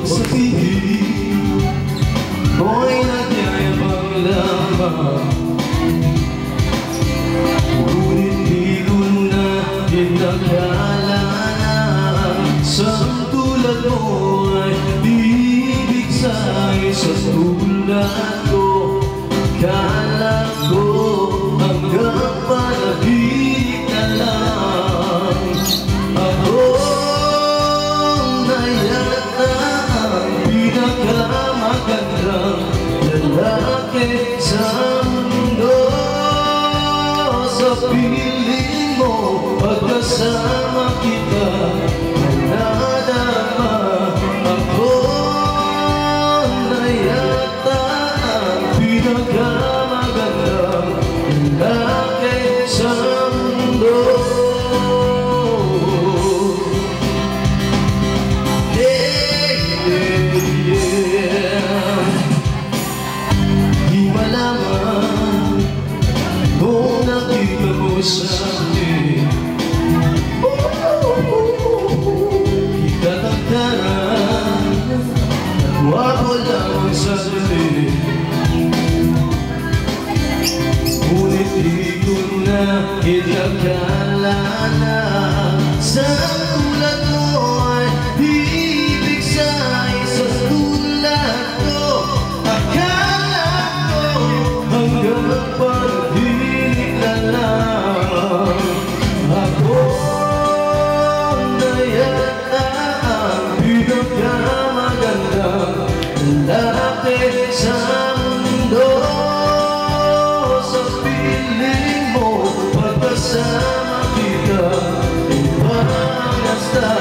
huwag sabihin mo'y nagyayabang lamang. Ngunit di ko na inakala na sa tulad mo ay ibig sa'yo sa tulad ko. Kala ko hanggang panaginip na lang ako nayata ang pinakamagandang lalaki sa mundo. Sa piling mo pagkasama kita nadama ako nayata ang pinakamagandang lalaki sa mundo. Di malaman kung nakita mo sa akin itatagtaran nagwapo lang ang sarili. Ngunit di ko na inakala na sa tulad mo ay ibig sa'yo sa tulad ko. Akala ko hanggang panaginip na lang ako nayata ang pinakamagandang lalaki sa mundo. Sa piling mo pagkasama kita ibang nasa